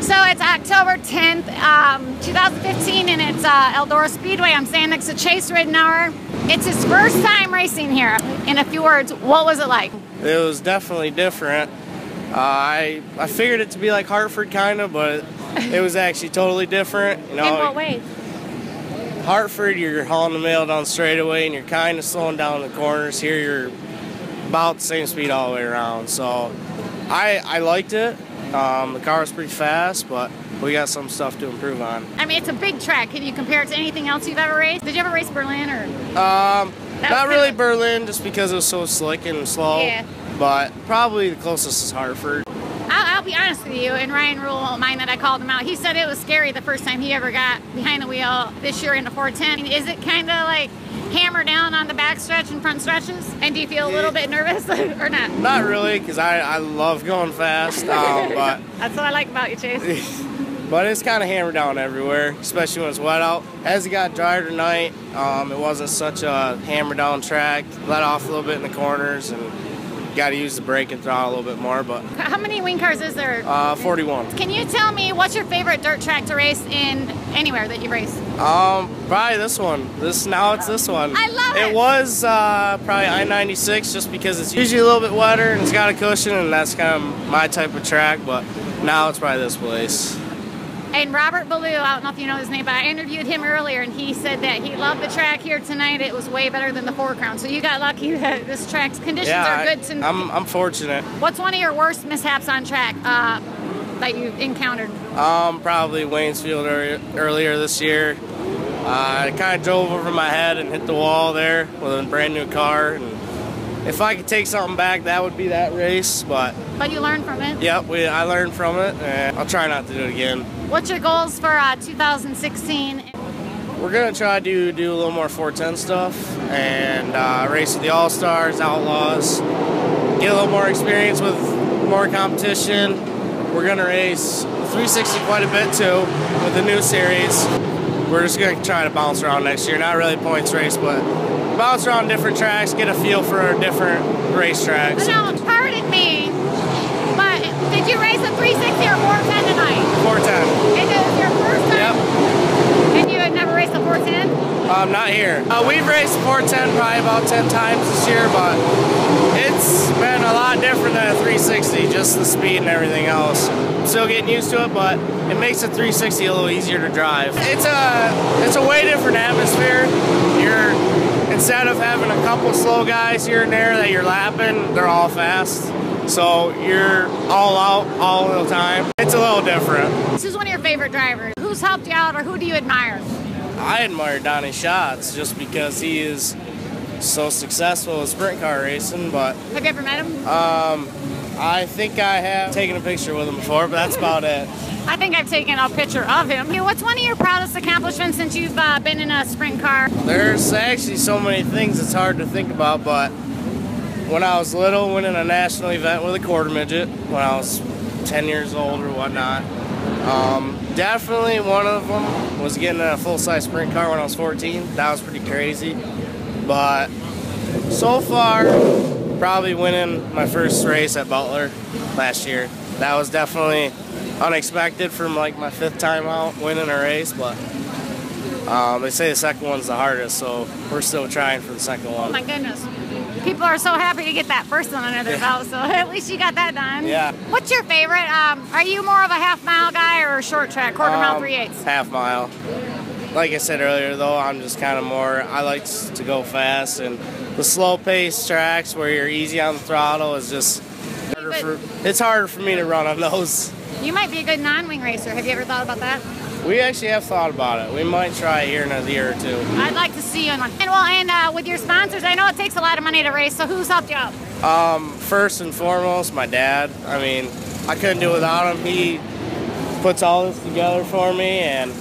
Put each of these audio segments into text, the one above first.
So it's October 10th, 2015, and it's Eldora Speedway. I'm standing next to Chase Ridenour. It's his first time racing here. In a few words, what was it like? It was definitely different. I figured it to be like Hartford kind of, but it was actually totally different. You know, in what way? Hartford, you're hauling the mail down straightaway and you're kind of slowing down the corners. Here you're about the same speed all the way around. So I liked it. The car was pretty fast, but we got some stuff to improve on. I mean, it's a big track. Can you compare it to anything else you've ever raced? Did you ever race Berlin or? Not really Berlin, just because it was so slick and slow. Yeah. But probably the closest is Hartford. I'll be honest with you, and Ryan Rule won't mind that I called him out. He said it was scary the first time he ever got behind the wheel this year in a 410. Is it kind of like hammer down on the back stretch and front stretches? And do you feel a little bit nervous or not? Not really, because I love going fast. But that's what I like about you, Chase. But it's kind of hammered down everywhere, especially when it's wet out. As it got drier tonight, it wasn't such a hammer down track. Let off a little bit in the corners and got to use the brake and throttle a little bit more. But how many wing cars is there? 41. Can you tell me what's your favorite dirt track to race in anywhere that you race? Probably this one. Now it's this one. I love it. It was probably I-96 just because it's usually a little bit wetter and it's got a cushion and that's kind of my type of track. But now it's probably this place. And Robert Ballou, I don't know if you know his name, but I interviewed him earlier and he said that he loved the track here tonight. It was way better than the 4 Crown. So you got lucky that this track's conditions are good. I'm fortunate. What's one of your worst mishaps on track that you encountered? Probably Waynesfield earlier this year. I kind of drove over my head and hit the wall there with a brand new car. And if I could take something back, that would be that race. But you learned from it? Yep, I learned from it, and I'll try not to do it again. What's your goals for 2016? We're going to try to do a little more 410 stuff and race with the All-Stars, Outlaws, get a little more experience with more competition. We're going to race 360 quite a bit too with the new series. We're just going to try to bounce around next year. Not really a points race, but bounce around different tracks, get a feel for different racetracks. Now, pardon me, but did you race a 360 or 410 tonight? 410. And it was your first time? Yep. And you had never raced a 410? Not here. We've raced 410 probably about 10 times this year, but it's been a lot different than a 360, just the speed and everything else. I'm still getting used to it, but it makes a 360 a little easier to drive. It's a way different atmosphere. Instead of having a couple slow guys here and there that you're lapping, they're all fast. So you're all out all the time. It's a little different. This is one of your favorite drivers. Who's helped you out or who do you admire? I admire Donnie Schatz just because he is so successful with sprint car racing. But have you ever met him? I think I have taken a picture with him before, but that's about it. I think I've taken a picture of him. What's one of your proudest accomplishments since you've been in a sprint car? There's actually so many things it's hard to think about, but when I was little, winning a national event with a quarter midget when I was 10 years old or whatnot. Definitely one of them was getting a full-size sprint car when I was 14. That was pretty crazy. But so far, probably winning my first race at Butler last year. That was definitely unexpected from like my 5th time out winning a race, but they say the second one's the hardest, so we're still trying for the second one. Oh my goodness. People are so happy to get that first one under their belt, so at least you got that done. Yeah. What's your favorite? Are you more of a half-mile guy or a short track, quarter mile, 3/8? Half mile. Like I said earlier, though, I'm just kind of more, I like to go fast, and the slow-paced tracks where you're easy on the throttle is just it's harder for me to run on those. You might be a good non-wing racer. Have you ever thought about that? We actually have thought about it. We might try it here in a year or two. I'd like to see you in one. And with your sponsors, I know it takes a lot of money to race, so who's helped you out? First and foremost, my dad. I mean, I couldn't do it without him. He puts all this together for me, and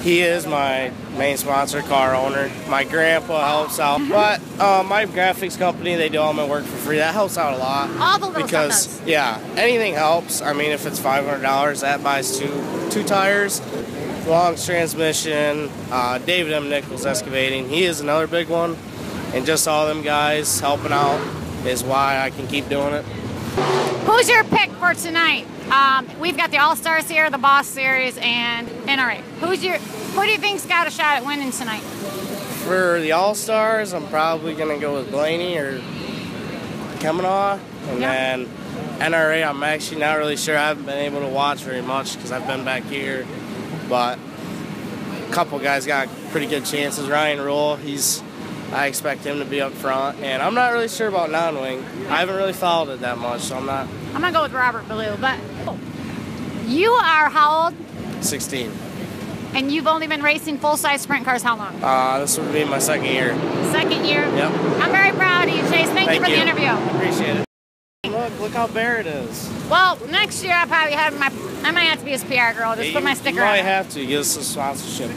he is my main sponsor, car owner. My grandpa helps out, but my graphics company, they do all my work for free. That helps out a lot. All the little because stuff does. Yeah, anything helps. I mean, if it's $500, that buys two tires, long transmission. David M. Nichols Excavating, he is another big one, and just all them guys helping out is why I can keep doing it. Who's your pick for tonight? We've got the All-Stars here, the Boss Series, and NRA. Who do you think's got a shot at winning tonight? For the All-Stars, I'm probably going to go with Blaney or Kemanaugh. And then NRA, I'm actually not really sure. I haven't been able to watch very much because I've been back here. But a couple guys got pretty good chances. Ryan Rule, I expect him to be up front. And I'm not really sure about non-wing. I haven't really followed it that much, so I'm not. I'm going to go with Robert Ballou. But you are how old? 16. And you've only been racing full-size sprint cars how long? This would be my second year. Second year? Yep. I'm very proud of you, Chase. Thank you for the interview. Appreciate it. Look how bare it is. Well, next year I might have to be his PR girl. Just put my sticker on. You might have to. Give us a sponsorship.